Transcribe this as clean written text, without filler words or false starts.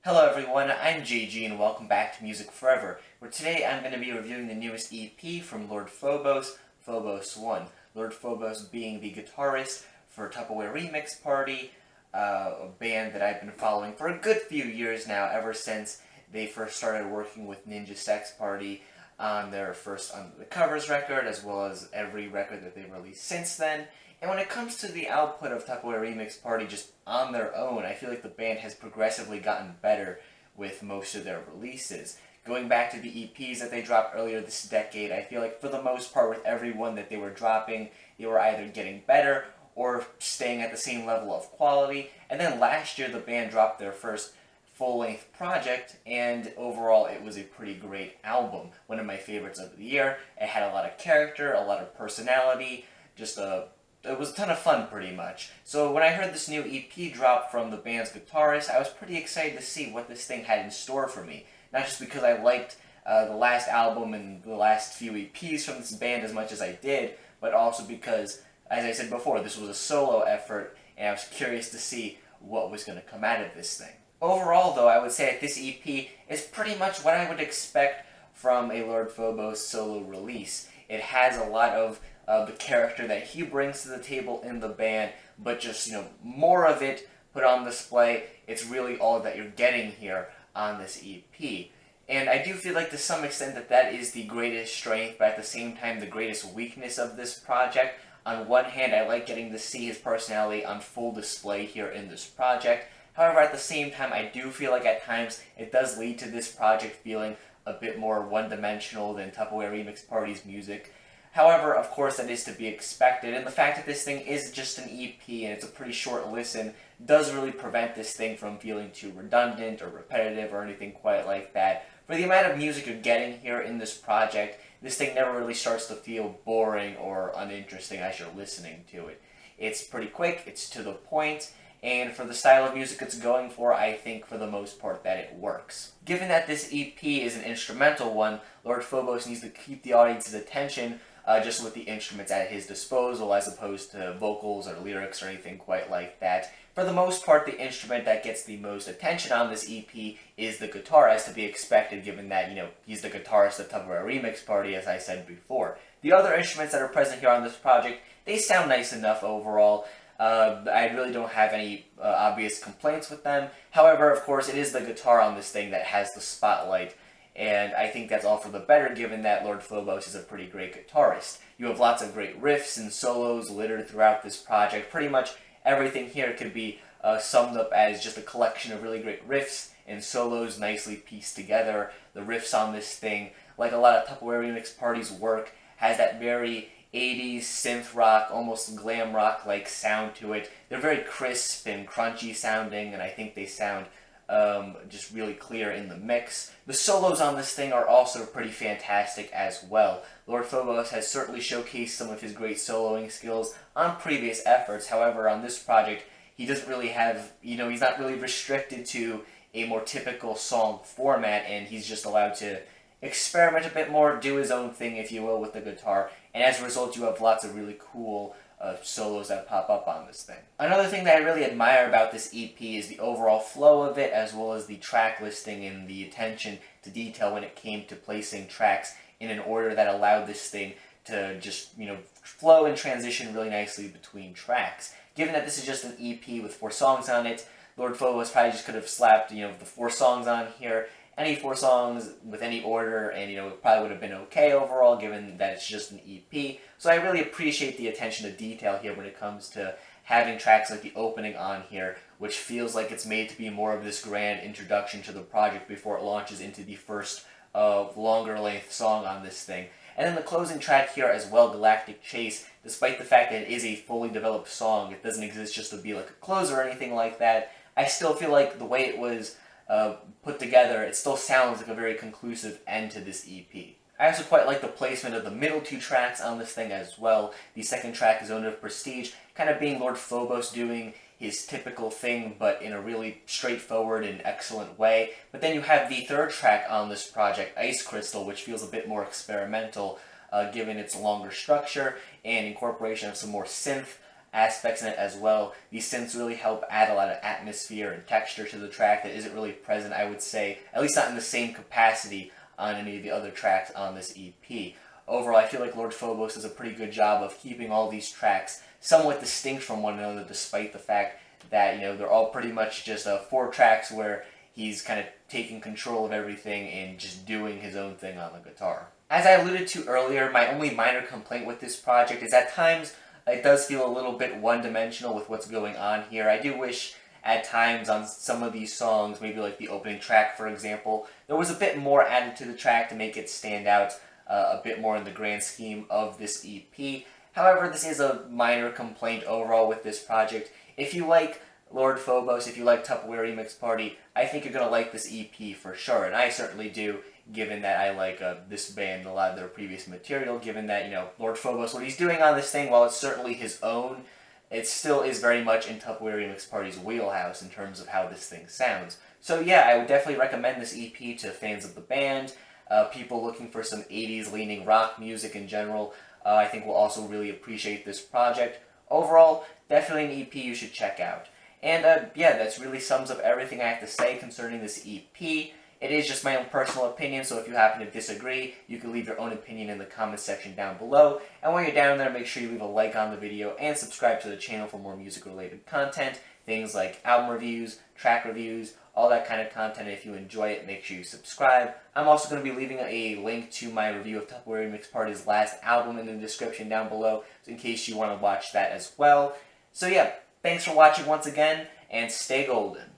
Hello everyone, I'm JG and welcome back to Music Forever, where today I'm going to be reviewing the newest EP from Lord Phobos, Phobos I. Lord Phobos being the guitarist for Tupperware Remix Party, a band that I've been following for a good few years now, ever since they first started working with Ninja Sex Party on their first Under the Covers record, as well as every record that they've released since then. And when it comes to the output of Tupperware Remix Party just on their own, I feel like the band has progressively gotten better with most of their releases. Going back to the EPs that they dropped earlier this decade, I feel like for the most part with every one that they were dropping, they were either getting better or staying at the same level of quality. And then last year the band dropped their first full-length project, and overall it was a pretty great album. One of my favorites of the year. It had a lot of character, a lot of personality, it was a ton of fun, pretty much. So when I heard this new EP drop from the band's guitarist, I was pretty excited to see what this thing had in store for me. Not just because I liked the last album and the last few EPs from this band as much as I did, but also because, as I said before, this was a solo effort, and I was curious to see what was going to come out of this thing. Overall, though, I would say that this EP is pretty much what I would expect from a Lord Phobos solo release. It has a lot of the character that he brings to the table in the band, but just, more of it put on display. It's really all that you're getting here on this EP. And I do feel like to some extent that is the greatest strength, but at the same time the greatest weakness of this project. On one hand, I like getting to see his personality on full display here in this project. However, at the same time, I do feel like at times it does lead to this project feeling a bit more one-dimensional than Tupperware Remix Party's music. However, of course, that is to be expected, and the fact that this thing is just an EP and it's a pretty short listen does really prevent this thing from feeling too redundant or repetitive or anything quite like that. For the amount of music you're getting here in this project, this thing never really starts to feel boring or uninteresting as you're listening to it. It's pretty quick, it's to the point, and for the style of music it's going for, I think for the most part that it works. Given that this EP is an instrumental one, Lord Phobos needs to keep the audience's attention just with the instruments at his disposal, as opposed to vocals or lyrics or anything quite like that. For the most part, the instrument that gets the most attention on this EP is the guitar, as to be expected, given that, he's the guitarist of Tupperware Remix Party, as I said before. The other instruments that are present here on this project, they sound nice enough overall. I really don't have any obvious complaints with them. However, of course, it is the guitar on this thing that has the spotlight, and I think that's all for the better, given that Lord Phobos is a pretty great guitarist. You have lots of great riffs and solos littered throughout this project. Pretty much everything here could be summed up as just a collection of really great riffs and solos nicely pieced together. The riffs on this thing, like a lot of Tupperware Remix Party's work, has that very 80s synth rock, almost glam rock-like sound to it. They're very crisp and crunchy sounding, and I think they sound just really clear in the mix. The solos on this thing are also pretty fantastic as well. Lord Phobos has certainly showcased some of his great soloing skills on previous efforts. However, on this project, he doesn't really have, he's not really restricted to a more typical song format, and he's just allowed to experiment a bit more, do his own thing, if you will, with the guitar, and as a result you have lots of really cool solos that pop up on this thing. Another thing that I really admire about this EP is the overall flow of it, as well as the track listing and the attention to detail when it came to placing tracks in an order that allowed this thing to just, flow and transition really nicely between tracks. Given that this is just an EP with 4 songs on it, Lord Phobos probably just could have slapped, the 4 songs on here, any 4 songs with any order, and it probably would have been okay overall, given that it's just an EP. So I really appreciate the attention to detail here when it comes to having tracks like the opening on here, which feels like it's made to be more of this grand introduction to the project before it launches into the first longer length song on this thing. And then the closing track here as well, Galactic Chase, despite the fact that it is a fully developed song, it doesn't exist just to be like a closer or anything like that, I still feel like the way it was put together, it still sounds like a very conclusive end to this EP. I also quite like the placement of the middle 2 tracks on this thing as well. The second track, Zone of Prestige, kind of being Lord Phobos doing his typical thing, but in a really straightforward and excellent way. But then you have the third track on this project, Ice Crystal, which feels a bit more experimental, given its longer structure and incorporation of some more synth aspects in it as well. These synths really help add a lot of atmosphere and texture to the track that isn't really present, I would say, at least not in the same capacity on any of the other tracks on this EP. Overall, I feel like Lord Phobos does a pretty good job of keeping all these tracks somewhat distinct from one another, despite the fact that, they're all pretty much just 4 tracks where he's kind of taking control of everything and just doing his own thing on the guitar. As I alluded to earlier, my only minor complaint with this project is at times it does feel a little bit one-dimensional with what's going on here. I do wish at times on some of these songs, maybe like the opening track for example, there was a bit more added to the track to make it stand out a bit more in the grand scheme of this EP. However, this is a minor complaint overall with this project. If you like Lord Phobos, if you like Tupperware Remix Party, I think you're going to like this EP for sure, and I certainly do, given that I like this band and a lot of their previous material, given that, Lord Phobos, what he's doing on this thing, while it's certainly his own, it still is very much in Tupperware Remix Party's wheelhouse in terms of how this thing sounds. So yeah, I would definitely recommend this EP to fans of the band, people looking for some 80s leaning rock music in general. I think will also really appreciate this project. Overall, definitely an EP you should check out. And yeah, that really sums up everything I have to say concerning this EP. It is just my own personal opinion, so if you happen to disagree, you can leave your own opinion in the comments section down below. And while you're down there, make sure you leave a like on the video and subscribe to the channel for more music-related content. Things like album reviews, track reviews, all that kind of content. If you enjoy it, make sure you subscribe. I'm also going to be leaving a link to my review of Tupperware Remix Party's last album in the description down below, so in case you want to watch that as well. So yeah, thanks for watching once again, and stay golden.